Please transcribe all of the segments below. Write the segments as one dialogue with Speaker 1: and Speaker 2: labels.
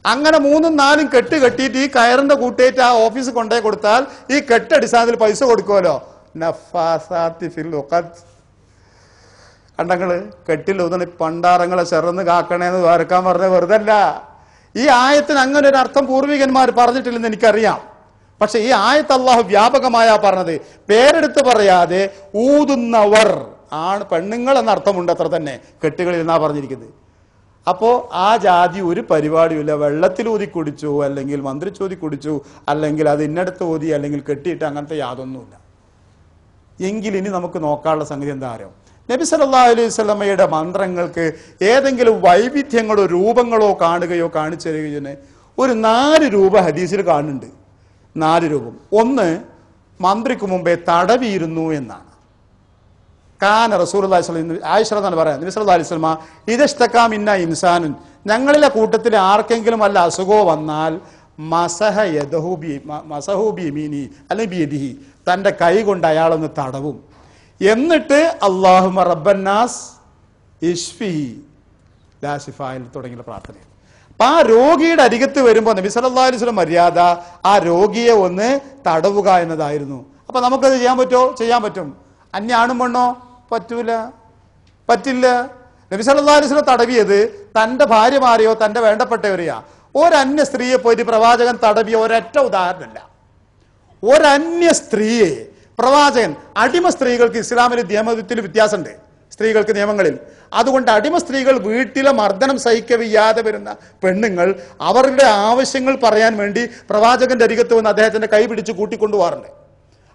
Speaker 1: അങ്ങനെ 3ഉം 4ഉം കെട്ട് കെട്ടിയിട്ട് ഈ കയറിന്റെ കൂട്ടേറ്റ് ആ ഓഫീസ് കൊണ്ടുപോയി കൊടുത്താൽ ഈ കെട്ടടിസ്ഥാനത്തിൽ പൈസ കൊടുക്കുമല്ലോ. നഫാസാത്തി ഫിൽ ഉഖദ്. കണ്ടങ്ങള് കെട്ടിലൂന്നണി പണ്ടാറങ്ങളെ ചെറുന്ന് കാക്കണേന്ന് വേർക്കാൻ പറഞ്ഞ വെറുതല്ല. ഈ ആയത്തിന് അങ്ങനെ ഒരു അർത്ഥം പൂർവികന്മാർ പറഞ്ഞിട്ടില്ലെന്ന് എനിക്കറിയാം. പക്ഷെ ഈ ആയത്ത് അള്ളാഹു വ്യാപകമായാ പറഞ്ഞത്. പേരെടുത്ത് പറയാതെ ഊതുന്നവർ ആണ് പെണ്ണുങ്ങൾ എന്ന അർത്ഥമുണ്ട് അത്ര തന്നെ കെട്ടുകളിൽ എന്നാ പറഞ്ഞിരിക്കുന്നത്. അപ്പോ ആ ജാതി ഒരു പരിപാടിയുമില്ല. വെള്ളത്തിൽ ഊതി കുടിച്ചു, അല്ലെങ്കിൽ മന്ത്രിച്ചോതി കുടിച്ചു, അല്ലെങ്കിൽ അത് ഇന്നടത്ത് ഊതി, അല്ലെങ്കിൽ കെട്ടിയിട്ട്, അങ്ങനത്തെ യാതൊന്നുമില്ല. എങ്കിൽ ഇനി നമുക്ക് നോക്കാനുള്ള സംഗതി എന്താ അറിയാം? നബി സല്ലല്ലാഹു അലൈഹി വസല്ലമയുടെ മന്ത്രങ്ങൾക്ക് ഏതെങ്കിലും വൈവിധ്യങ്ങളോ രൂപങ്ങളോ കാണുകയോ കാണിച്ചു തരികയോ ഒരു 4 രൂപ ഹദീസിൽ കാണുന്നുണ്ട്. 4 രൂപം. ഒന്ന്, മന്ത്രിക്ക് മുമ്പേ തടവിയിരുന്നു എന്നാണ്. കാന റസൂലുള്ളാഹി സ്വല്ലല്ലാഹു അലൈഹി വസല്ലം, ആയിഷ റളിയല്ലാഹു പറയാം, നബി സല്ലല്ലാഹു അലൈഹി വസല്ലമ ഇദസ്തകാ മിന്ന ഇൻസാനുൻ, ഞങ്ങളിലെ കൂട്ടത്തിൽ ആർക്കെങ്കിലും വല്ല അസുഖമോ വന്നാൽ മസഹു ബിയമീനി അല്ലെങ്കിൽ ബിയദിഹി, തൻ്റെ കൈ കൊണ്ട് അയാളൊന്ന് തടവും. എന്നിട്ട് അല്ലാഹുമ്മ റബ്ബന്നാസ് ഇശ്ഫിഹി ലാ ശിഫാഇ തുടങ്ങിയ പ്രാർത്ഥന. അപ്പൊ ആ രോഗിയുടെ അരികത്ത് വരുമ്പോൾ നബി സല്ലല്ലാഹു അലൈഹി വസല്ലം മര്യാദ ആ രോഗിയെ ഒന്ന് തടവുക എന്നതായിരുന്നു. അപ്പൊ നമുക്കത് ചെയ്യാൻ പറ്റുമോ? ചെയ്യാൻ പറ്റും. അന്യാണും പെണ്ണോ? പറ്റൂല, പറ്റില്ല. നബി സല്ലല്ലാഹു അലൈഹി വസല്ലം തടവിയത് തന്റെ ഭാര്യമാരെയോ തന്റെ വേണ്ടപ്പെട്ടവരെയാ. ഒരന്യ സ്ത്രീയെ പോയിട്ട് പ്രവാചകൻ തടവിയ ഒരൊറ്റ ഉദാഹരണമല്ല. ഒരന്യ സ്ത്രീയെ പ്രവാചകൻ, അടിമ സ്ത്രീകൾക്ക് ഇസ്ലാമിൽ നിയമത്തിൽ വ്യത്യാസമുണ്ട്, സ്ത്രീകൾക്ക് നിയമങ്ങളിൽ. അതുകൊണ്ട് അടിമ സ്ത്രീകൾ വീട്ടിലെ മർദ്ദനം സഹിക്കവയ്യാതെ വരുന്ന പെണ്ണുങ്ങൾ അവരുടെ ആവശ്യങ്ങൾ പറയാൻ വേണ്ടി പ്രവാചകന്റെ അരികത്ത് വന്ന് അദ്ദേഹത്തിന്റെ കൈ പിടിച്ച് കൂട്ടിക്കൊണ്ടുപോകാറുണ്ട്.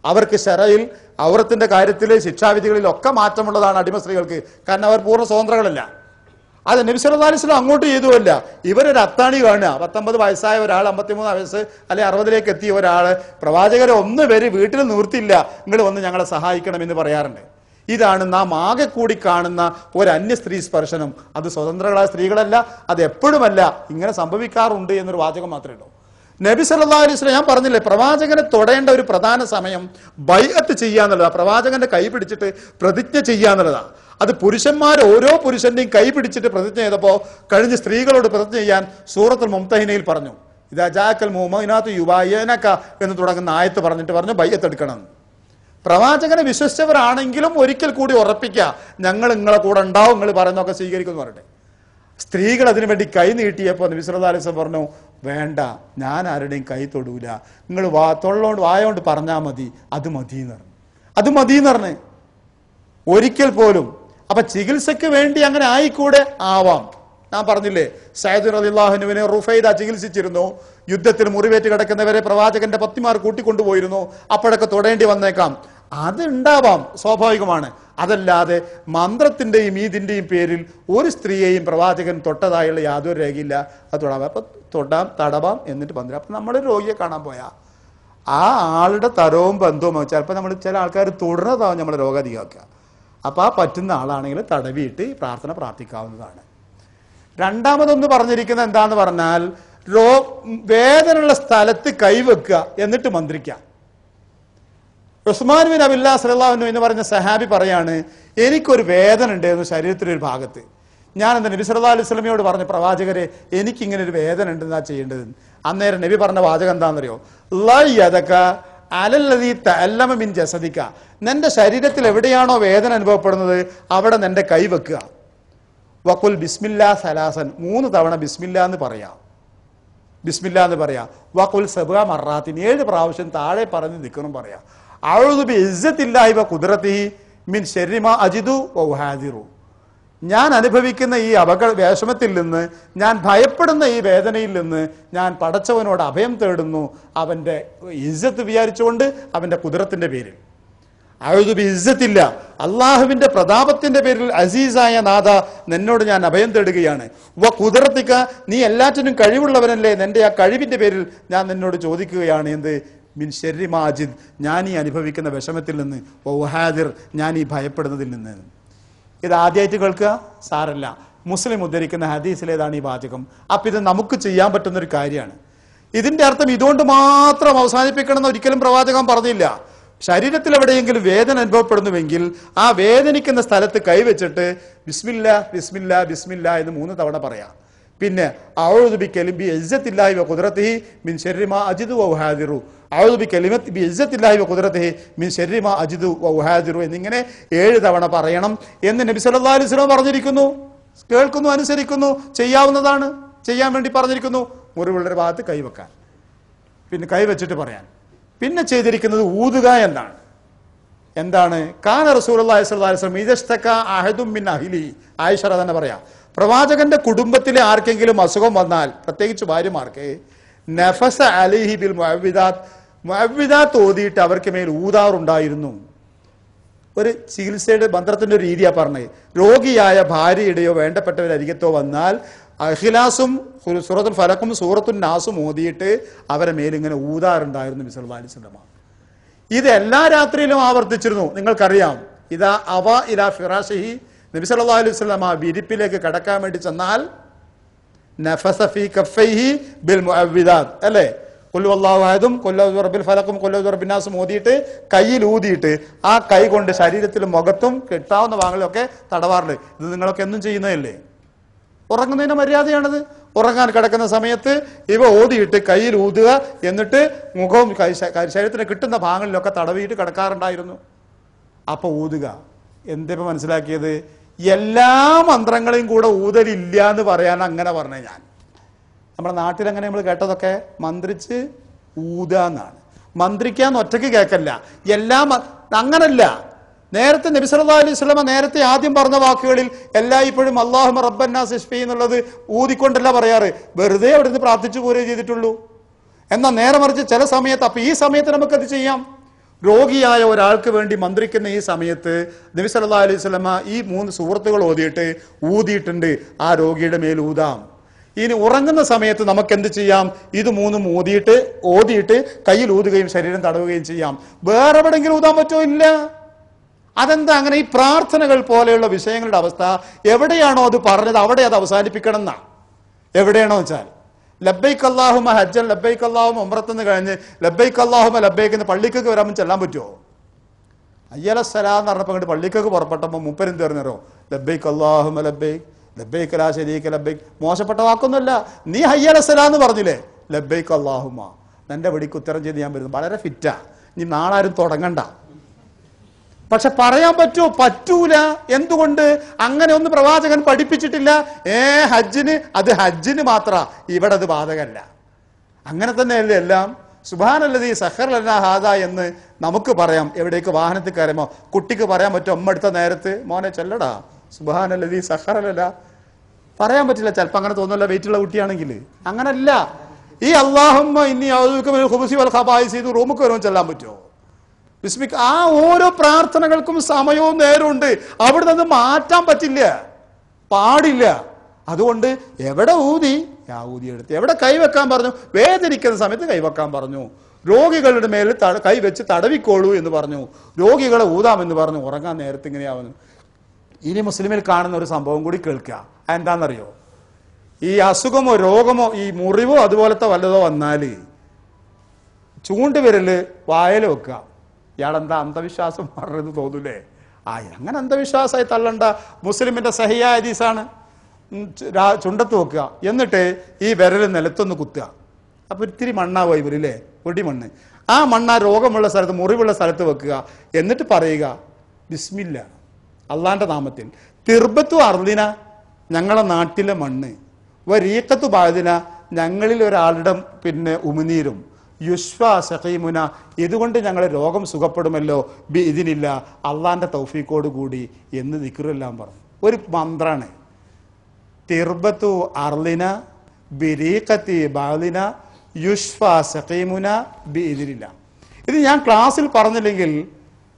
Speaker 1: അവർക്ക് ശറയിൽ ഔറത്തിന്റെ കാര്യത്തിൽ ശിക്ഷാവിധികളിലൊക്കെ മാറ്റമുള്ളതാണ് അടിമ സ്ത്രീകൾക്ക്. കാരണം അവർ പൂർണ്ണ സ്വതന്ത്രകളല്ല. അത് നബി സല്ലല്ലാഹു അലൈഹി വസല്ലം അങ്ങോട്ട് ചെയ്തുവല്ല. ഇവരൊരു അത്താണി കാണുക. 19 വയസ്സായ ഒരാൾ, 53 വയസ്സ് അല്ലെ 60ലേക്ക് എത്തിയ ഒരാൾ പ്രവാചകരെ ഒന്നുപേര് വീട്ടിൽ നിർത്തില്ല, നിങ്ങൾ വന്ന് ഞങ്ങളെ സഹായിക്കണം എന്ന് പറയാറുണ്ട്. ഇതാണ് നാം ആകെ കൂടി കാണുന്ന ഒരു അന്യ സ്ത്രീ സ്പർശനം. അത് സ്വതന്ത്രകളായ സ്ത്രീകളല്ല, അത് എപ്പോഴുമല്ല, ഇങ്ങനെ സംഭവിക്കാറുണ്ട് എന്നൊരു വാചകം മാത്രമേ ഉള്ളൂ. നബി സല്ലല്ലാഹു അലൈഹി വസല്ലം, ഞാൻ പറഞ്ഞില്ലേ, പ്രവാചകനെ തൊടേണ്ട ഒരു പ്രധാന സമയം ബൈഅത്ത് ചെയ്യാന്നുള്ളതാണ്. പ്രവാചകന്റെ കൈ പിടിച്ചിട്ട് പ്രതിജ്ഞ ചെയ്യാന്നുള്ളതാണ്. അത് പുരുഷന്മാർ ഓരോ പുരുഷന്റെയും കൈ പിടിച്ചിട്ട് പ്രതിജ്ഞ ചെയ്തപ്പോൾ കഴിഞ്ഞ് സ്ത്രീകളോട് പ്രതിജ്ഞ ചെയ്യാൻ സൂറത്തുൽ മുംതഹിനയിൽ പറഞ്ഞു. ഇദാ ജാഅക്കൽ മുഅ്മിനാതു യുബായിനക എന്ന് തുടങ്ങുന്ന ആയത്ത് പറഞ്ഞിട്ട് പറഞ്ഞു ബൈഅത്ത് എടുക്കണം. പ്രവാചകനെ വിശ്വസിച്ചവരാണെങ്കിലും ഒരിക്കൽ കൂടി ഉറപ്പിക്കുക, ഞങ്ങൾ നിങ്ങളെ കൂടെ ഉണ്ടാവും, നിങ്ങൾ പറയുന്നതൊക്കെ സ്വീകരിക്കുമെന്ന് പറയട്ടെ. സ്ത്രീകൾ അതിനുവേണ്ടി കൈ നീട്ടിയപ്പോൾ നബി സല്ലല്ലാഹു അലൈഹി വസല്ലം പറഞ്ഞു, വേണ്ട, ഞാൻ ആരുടെയും കൈ തൊടൂല, നിങ്ങൾ വായോണ്ട് പറഞ്ഞാൽ മതി, അത് മതിയെന്ന് പറഞ്ഞു. അത് മതിയെന്ന് പറഞ്ഞ് ഒരിക്കൽ പോലും. അപ്പൊ ചികിത്സക്ക് വേണ്ടി അങ്ങനെ ആയിക്കൂടെ? ആവാം. ഞാൻ പറഞ്ഞില്ലേ, സഅദ് റളിയല്ലാഹു അൻഹുവിനെ റുഫൈദ ചികിത്സിച്ചിരുന്നു. യുദ്ധത്തിൽ മുറിവേറ്റ് കിടക്കുന്നവരെ പ്രവാചകന്റെ പത്നിമാർ കൂട്ടിക്കൊണ്ടുപോയിരുന്നു. അപ്പോഴൊക്കെ തൊടേണ്ടി വന്നേക്കാം. അത് ഉണ്ടാവാം, സ്വാഭാവികമാണ്. അതല്ലാതെ മന്ത്രത്തിന്റെയും ഈദിന്റെയും പേരിൽ ഒരു സ്ത്രീയെയും പ്രവാചകൻ തൊട്ടതായുള്ള യാതൊരു രേഖയില്ല. അത് തൊടാം. അപ്പൊ തടവാം, എന്നിട്ട് പന്തിരാം. അപ്പൊ നമ്മൾ രോഗിയെ കാണാൻ പോയാ ആ ആളുടെ തരവും ബന്ധവും ചിലപ്പോൾ നമ്മൾ ചില ആൾക്കാർ തുടർന്നതാവും നമ്മളെ രോഗാധികമാക്കുക. അപ്പൊ ആ പറ്റുന്ന ആളാണെങ്കിൽ തടവിയിട്ട് പ്രാർത്ഥന പ്രാർത്ഥിക്കാവുന്നതാണ്. രണ്ടാമതൊന്ന് പറഞ്ഞിരിക്കുന്നത് എന്താന്ന് പറഞ്ഞാൽ, വേദനയുള്ള സ്ഥലത്ത് കൈവെക്കുക, എന്നിട്ട് മന്ത്രിക്കുക. ഉസ്മാൻ ബിൻ അബ്ദുല്ലാഹ് റളിയല്ലാഹു അൻഹു എന്ന് പറഞ്ഞ സഹാബി പറയാണ്, എനിക്കൊരു വേദന ഉണ്ടായിരുന്നു ശരീരത്തിലൊരു ഭാഗത്ത്. ഞാൻ എന്താ നബി സല്ലല്ലാഹു അലൈഹി വസല്ലമയോട് പറഞ്ഞു, പ്രവാചകരെ എനിക്കിങ്ങനെ ഒരു വേദന ഉണ്ടെന്നാ ചെയ്യേണ്ടത്. അന്നേരം നബി പറഞ്ഞ വാചകം എന്താണെന്നറിയോ? ലയദക അലല്ലദീ തഅല്ലമ മിൻ ജസദിക, നിന്റെ ശരീരത്തിൽ എവിടെയാണോ വേദന അനുഭവപ്പെടുന്നത് അവിടെ നിന്റെ കൈ വെക്കുക. വഖുൽ ബിസ്മില്ലാ സലാസൻ, 3 തവണ ബിസ്മില്ലാ എന്ന് പറയാം. ബിസ്മില്ലാ എന്ന് പറയാം. വഖുൽ സബ്അ മറാത്തിൻ, 7 പ്രാവശ്യം താഴെ പറഞ്ഞ് ദിക്റും പറയാം. അഊദു ബിഇസ്സത്തില്ലാഹി വ ഖുദ്റതിഹി മിൻ ശർരി മാ അജിദു വ ഉഹാദിറു, ഞാൻ അനുഭവിക്കുന്ന ഈ വിഷമത്തിൽ നിന്ന്, ഞാൻ ഭയപ്പെടുന്ന ഈ വേദനയിൽ നിന്ന് ഞാൻ പടച്ചവനോട് അഭയം തേടുന്നു, അവന്റെ ഇസ്സത്ത് വിചാരിച്ചുകൊണ്ട്, അവന്റെ ഖുദ്റത്തിന്റെ പേരിൽ. അഊദു ബിഇസ്സത്തില്ല, അള്ളാഹുവിന്റെ പ്രതാപത്തിന്റെ പേരിൽ, അസീസായ നാഥ നിന്നോട് ഞാൻ അഭയം തേടുകയാണ്. വ ഖുദ്റതിക, നീ എല്ലാറ്റിനും കഴിവുള്ളവനല്ലേ, നിന്റെ ആ കഴിവിന്റെ പേരിൽ ഞാൻ നിന്നോട് ചോദിക്കുകയാണ്. എന്ത്? മിൻ ശർരി മാ അജിദ്, ഞാൻ ഈ അനുഭവിക്കുന്ന വിഷമത്തിൽ നിന്ന്, വ ഉഹാദിർ, ഞാൻ ഈ ഭയപ്പെടുന്നതിൽ നിന്ന്. ഇത് ആദ്യമായിട്ട് കേൾക്കുക സാരല്ല. മുസ്ലിം ഉദ്ധരിക്കുന്ന ഹദീസിലേതാണ് ഈ വാചകം. അപ്പൊ ഇത് നമുക്ക് ചെയ്യാൻ പറ്റുന്ന ഒരു കാര്യമാണ്. ഇതിന്റെ അർത്ഥം ഇതുകൊണ്ട് മാത്രം അവസാനിപ്പിക്കണമെന്ന് ഒരിക്കലും പ്രവാചകൻ പറഞ്ഞില്ല. ശരീരത്തിൽ എവിടെയെങ്കിലും വേദന അനുഭവപ്പെടുന്നുവെങ്കിൽ ആ വേദനിക്കുന്ന സ്ഥലത്ത് കൈവച്ചിട്ട് ബിസ്മില്ലാ ബിസ്മില്ലാ ബിസ്മില്ലാ എന്ന് 3 തവണ പറയാം. പിന്നെ അഊദു ബി ഇസ്സത്തില്ലാഹി വ ഖുദ്റതിഹി മിൻ ശർരി മാ അജിദു വ ഉഹാദിറു, അഊദു ബി ഇസ്സത്തില്ലാഹി വ ഖുദ്റതിഹി മിൻ ശർരി മാ അജിദു വ ഉഹാദിറു എന്നിങ്ങനെ 7 തവണ പറയണം എന്ന് നബി സല്ലല്ലാഹു അലൈഹി വസല്ലം പറഞ്ഞിരിക്കുന്നു. കേൾക്കുന്നു, അനുസരിക്കുന്നു, ചെയ്യാവുന്നതാണ്, ചെയ്യാൻ വേണ്ടി പറഞ്ഞിരിക്കുന്നു. മുറിവുള്ളൊരു ഭാഗത്ത് കൈവെക്കാൻ, പിന്നെ കൈവച്ചിട്ട് പറയാൻ. പിന്നെ ചെയ്തിരിക്കുന്നത് ഊതുക എന്നാണ്. എന്താണ്? കാന റസൂലുള്ളാഹി സ്വല്ലല്ലാഹു അലൈഹി വസല്ലം ഇദസ്തക അഹദും മിൻ അഹ്ലി, ആയിഷ തന്നെ പറയാം, പ്രവാചകന്റെ കുടുംബത്തിലെ ആർക്കെങ്കിലും അസുഖം വന്നാൽ, പ്രത്യേകിച്ച് ഭാര്യമാർക്ക്, നഫസ അലൈഹി ബിൽ മുഅവ്വിദാത്ത്, മുഅവ്വിദാത്ത് ഓതിയിട്ട് അവർക്ക് മേൽ ഊതാറുണ്ടായിരുന്നു. ഒരു ചികിത്സയുടെ മന്ത്രത്തിന്റെ ഒരു രീതിയാണ് പറഞ്ഞത്. രോഗിയായ ഭാര്യയുടെയോ വേണ്ടപ്പെട്ടവരരികത്തോ വന്നാൽ ഇഖ്ലാസും സൂറത്തുൽ ഫലക്കും സൂറത്തുൽ നാസും ഓതിയിട്ട് അവരെ മേലിങ്ങനെ ഊതാറുണ്ടായിരുന്നു നബി സല്ലല്ലാഹു അലൈഹി വസല്ലം. ഇത് എല്ലാ രാത്രിയിലും ആവർത്തിച്ചിരുന്നു. നിങ്ങൾക്കറിയാം, ഇതാ അവ ഇലാ ഫിറാശിഹി, നബി സല്ലല്ലാഹു അലൈഹി വസല്ലം ആ വിരിപ്പിലേക്ക് കടക്കാൻ വേണ്ടി ചെന്നാൽ നഫസ ഫീ കഫൈഹി ബിൽ മുഅവ്വിദാത്ത്, അല്ലേ, ഖുൽ വല്ലാഹു അഹദും ഖുൽ അഊദു ബിറബ്ബിൽ ഫലഖും ഖുൽ അഊദു ബിറബ്ബിൻ നാസും ഓതിയിട്ട് കയ്യിൽ ഊതിയിട്ട് ആ കൈ കൊണ്ട് ശരീരത്തിലും മുഖത്തും കിട്ടാവുന്ന ഭാഗങ്ങളിലൊക്കെ തടവാറുണ്ട്. ഇത് നിങ്ങളൊക്കെ എന്നും ചെയ്യുന്നതല്ലേ? ഉറങ്ങുന്നതിന്റെ മര്യാദയാണിത്. ഉറങ്ങാൻ കിടക്കുന്ന സമയത്ത് ഇവ ഓതിയിട്ട് കയ്യിൽ ഊതുക, എന്നിട്ട് മുഖവും ശരീരത്തിന് കിട്ടുന്ന ഭാഗങ്ങളിലൊക്കെ തടവിയിട്ട് കിടക്കാറുണ്ടായിരുന്നു. അപ്പൊ ഊതുക. എന്തിപ്പോ മനസ്സിലാക്കിയത്? എല്ലാ മന്ത്രങ്ങളെയും കൂടെ ഊതലില്ല എന്ന് പറയാൻ അങ്ങനെ പറഞ്ഞ ഞാൻ. നമ്മുടെ നാട്ടിലെങ്ങനെ നമ്മൾ കേട്ടതൊക്കെ മന്ത്രിച്ച് ഊതാന്നാണ്. മന്ത്രിക്കാന്ന് ഒറ്റയ്ക്ക് കേൾക്കല്ല, എല്ലാം അങ്ങനല്ല. നേരത്തെ നബി സല്ലല്ലാഹു അലൈഹി വസല്ലം നേരത്തെ ആദ്യം പറഞ്ഞ വാക്കുകളിൽ എല്ലായ്പ്പോഴും അല്ലാഹുമ്മ റബ്ബന്നാസ് ഇശ്ഫി എന്നുള്ളത് ഊതിക്കൊണ്ടല്ല പറയാറ്, വെറുതെ അവിടെ നിന്ന് പ്രാർത്ഥിച്ചു പോരേ ചെയ്തിട്ടുള്ളൂ. എന്നാൽ നേരെ മറിച്ച് ചില സമയത്ത്, അപ്പൊ ഈ സമയത്ത് നമുക്കത് ചെയ്യാം. രോഗിയായ ഒരാൾക്ക് വേണ്ടി മന്ത്രിക്കുന്ന ഈ സമയത്ത് നബി സല്ലല്ലാഹു അലൈഹി വസല്ലം ഈ 3 സൂറത്തുകൾ ഊതിയിട്ടുണ്ട്. ആ രോഗിയുടെ മേൽ ഊതാം. ഇനി ഉറങ്ങുന്ന സമയത്ത് നമുക്ക് എന്ത് ചെയ്യാം? ഇത് 3 ഓതിയിട്ട് കയ്യിൽ ഊതുകയും ശരീരം തടവുകയും ചെയ്യാം. വേറെ എവിടെയെങ്കിലും ഊതാൻ പറ്റോ? ഇല്ല. അതെന്താ അങ്ങനെ? ഈ പ്രാർത്ഥനകൾ പോലെയുള്ള വിഷയങ്ങളുടെ അവസ്ഥ എവിടെയാണോ അത് പറഞ്ഞത് അവിടെ അത് അവസാനിപ്പിക്കണം എന്നാ. എവിടെയാണോ വെച്ചാൽ ലബ്ബൈക്ക് അല്ലാഹുമ്മ ഹജ്ജൻ ലബ്ബൈക്ക് അല്ലാഹുമ്മ ഉംറത്തെന്ന് കഴിഞ്ഞ് ലബ്ബൈക്ക് അല്ലാഹുമ്മ ലബ്ബൈക്ക് എന്ന് പള്ളിക്കൊക്കെ വരാൻ ചെല്ലാൻ പറ്റുമോ? അയ്യല സലാം എന്ന് പറഞ്ഞപ്പോൾ അങ്ങോട്ട് പള്ളിക്കൊക്കെ പുറപ്പെട്ടപ്പോൾ മുപ്പരും തീർന്നോ ലബ്ബൈക്ക് അല്ലാഹുമ്മ ലബ്ബൈക്ക് ലബ്ബൈക്ക് ലാ ശരീക ലബ്ബൈക്ക്. മോശപ്പെട്ട വാക്കൊന്നുമല്ല. നീ ഹയ്യല സലാം എന്ന് പറഞ്ഞില്ലേ, ലബ്ബൈക്ക് അല്ലാഹുമ്മ, നിന്റെ വെടിക്ക് ഉത്തരം ചെയ്ത് ഞാൻ വരുന്നു. വളരെ ഫിറ്റാ. നീ നാളാരും തുടങ്ങണ്ട. പക്ഷെ പറയാൻ പറ്റുമോ? പറ്റൂല. എന്തുകൊണ്ട്? അങ്ങനെ ഒന്നും പ്രവാചകൻ പഠിപ്പിച്ചിട്ടില്ല. ഹജ്ജിന്, അത് ഹജ്ജിന് മാത്ര, ഇവിടെ അത് ബാധകല്ല. അങ്ങനെ തന്നെയല്ലേ എല്ലാം. സുബ്ഹാനല്ലദീ സഖറ ലനാ ഹാദാ എന്ന് നമുക്ക് പറയാം. എവിടേക്ക് വാഹനത്തിൽ കയറുമോ കുട്ടിക്ക് പറയാൻ പറ്റും? അമ്മ എടുത്ത നേരത്ത് മോനെ ചെല്ലടാ സുബ്ഹാനല്ലദീ സഖറ ലനാ, പറയാൻ പറ്റില്ല. ചിലപ്പോൾ അങ്ങനെ തോന്നുമല്ല, വെയിറ്റുള്ള കുട്ടിയാണെങ്കിൽ. അങ്ങനല്ല. ഈ അല്ലാഹുമ്മ ഇന്നി അഊദുക മിനൽ ഖുബുസി വൽ ഖബായിസി ഇത് റൂമിൽ കയറുമ്പോൾ ചെല്ലാൻ പറ്റുമോ? ബിസ്മിക്. ആ ഓരോ പ്രാർത്ഥനകൾക്കും സമയവും നേരവും ഉണ്ട്. അവിടെ നിന്ന് മാറ്റാൻ പറ്റില്ല, പാടില്ല. അതുകൊണ്ട് എവിടെ ഊതി ഊതിയെടുത്ത്, എവിടെ കൈവെക്കാൻ പറഞ്ഞു? വേദനിക്കുന്ന സമയത്ത് കൈവെക്കാൻ പറഞ്ഞു. രോഗികളുടെ മേൽ കൈവെച്ച് തടവിക്കോളൂ എന്ന് പറഞ്ഞു. രോഗികളെ ഊതാമെന്ന് പറഞ്ഞു. ഉറങ്ങാൻ നേരത്തെ ഇങ്ങനെയാവുന്നു. ഇനി മുസ്ലിമിൽ കാണുന്ന ഒരു സംഭവം കൂടി കേൾക്കുക. എന്താണെന്നറിയോ? ഈ അസുഖമോ രോഗമോ ഈ മുറിവോ അതുപോലത്തെ വല്ലതോ വന്നാല് ചൂണ്ടുവിരല് വായൽ വെക്കുക. ഇയാളെന്താ അന്ധവിശ്വാസം പറഞ്ഞത് തോന്നൂലേ? അങ്ങനെ അന്ധവിശ്വാസമായി തള്ളണ്ട. മുസ്ലിമിന്റെ സഹിയായ ഹദീസാണ്. ചുണ്ടത്ത് വെക്കുക, എന്നിട്ട് ഈ വിരൽ നിലത്തൊന്ന് കുത്തുക. അപ്പൊ ഇത്തിരി മണ്ണാവുക ഇവരില്ലേ, പൊടിമണ്ണ്. ആ മണ്ണ രോഗമുള്ള സ്ഥലത്ത്, മുറിവുള്ള സ്ഥലത്ത് വെക്കുക. എന്നിട്ട് പറയുക ബിസ്മില്ല, അള്ളാന്റെ നാമത്തിൽ. തിർബത്തു അർദിന, ഞങ്ങളെ നാട്ടിലെ മണ്ണ്. വരീക്കത്തു ബാദിന, ഞങ്ങളിൽ ഒരാളുടെ ഉമിനീരും. യുഷ്ഫ സഖീമുന, ഇതുകൊണ്ട് ഞങ്ങളെ രോഗം സുഖപ്പെടുമല്ലോ. ബി ഇതിനില്ല, അള്ളാന്റെ തൗഫീഖോട് കൂടി എന്ന് ദിക്റെല്ലാം പറഞ്ഞു. ഒരു മന്ത്രാണ്. തിർബത്തു അർലിന ബിരീഖത്തി ബാദിന യുഷ്ഫ സഖീമുന ബി ഇതിനില്ല. ഇത് ഞാൻ ക്ലാസ്സിൽ പറഞ്ഞില്ലെങ്കിൽ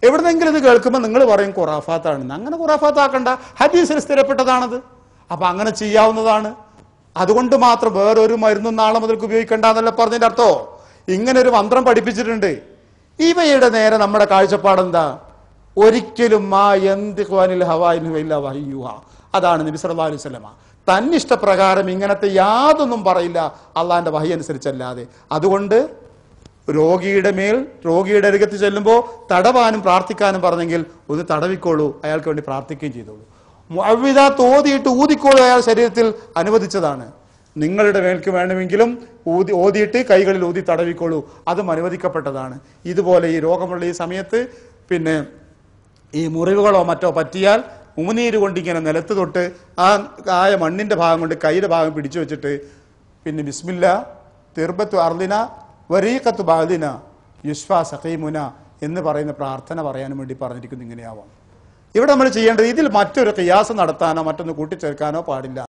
Speaker 1: എവിടെന്നെങ്കിലും ഇത് കേൾക്കുമ്പോൾ നിങ്ങൾ പറയും ഖുറാഫാത്താണെന്ന്. അങ്ങനെ ഖുറാഫാത്താക്കണ്ട, ഹദീസിൽ സ്ഥിരപ്പെട്ടതാണത്. അപ്പൊ അങ്ങനെ ചെയ്യാവുന്നതാണ്. അതുകൊണ്ട് മാത്രം വേറൊരു മരുന്നും നാളെ മുതൽക്ക് ഉപയോഗിക്കേണ്ട എന്നല്ല പറഞ്ഞതിന്റെ അർത്ഥോ. ഇങ്ങനെ ഒരു മന്ത്രം പഠിപ്പിച്ചിട്ടുണ്ട്. ഇവയുടെ നേരെ നമ്മുടെ കാഴ്ചപ്പാടെന്താ? ഒരിക്കലും അതാണ് നബി സല്ലല്ലാഹു അലൈഹി വസല്ലം തന്നിഷ്ടപ്രകാരം ഇങ്ങനത്തെ യാതൊന്നും പറയില്ല, അള്ളാന്റെ വഹി അനുസരിച്ചല്ലാതെ. അതുകൊണ്ട് രോഗിയുടെ അരികത്ത് ചെല്ലുമ്പോൾ തടവാനും പ്രാർത്ഥിക്കാനും പറഞ്ഞെങ്കിൽ ഒന്ന് തടവിക്കോളൂ, അയാൾക്ക് വേണ്ടി പ്രാർത്ഥിക്കുകയും ചെയ്തോളൂ. മുഅവ്വിദാത്ത് ഓതിയിട്ട് ഊതിക്കോളൂ, അയാൾ ശരീരത്തിൽ അനുവദിച്ചതാണ്. നിങ്ങളുടെ മേൽക്ക് വേണമെങ്കിലും ഓതിയിട്ട് കൈകളിൽ ഊതി തടവിക്കോളൂ, അതും അനുവദിക്കപ്പെട്ടതാണ്. ഇതുപോലെ ഈ രോഗമുള്ള ഈ സമയത്ത് പിന്നെ ഈ മുറിവുകളോ മറ്റോ പറ്റിയാൽ ഉമിനീര് കൊണ്ട് ഇങ്ങനെ നിലത്ത് തൊട്ട് ആയ മണ്ണിന്റെ ഭാഗം കൊണ്ട് കൈയുടെ ഭാഗം പിടിച്ചു വെച്ചിട്ട് പിന്നെ ബിസ്മില്ല തിർബത്തു അർദിന വരീഖത്തു ബാദിന യുഷ്ഫാ സഖീമുന എന്ന് പറയുന്ന പ്രാർത്ഥന പറയാനും വേണ്ടി പറഞ്ഞിരിക്കുന്നു. ഇങ്ങനെയാവാം ഇവിടെ നമ്മൾ ചെയ്യേണ്ടത്. ഇതിൽ മറ്റൊരു ഖിയാസ് നടത്താനോ മറ്റൊന്ന് കൂട്ടിച്ചേർക്കാനോ പാടില്ല.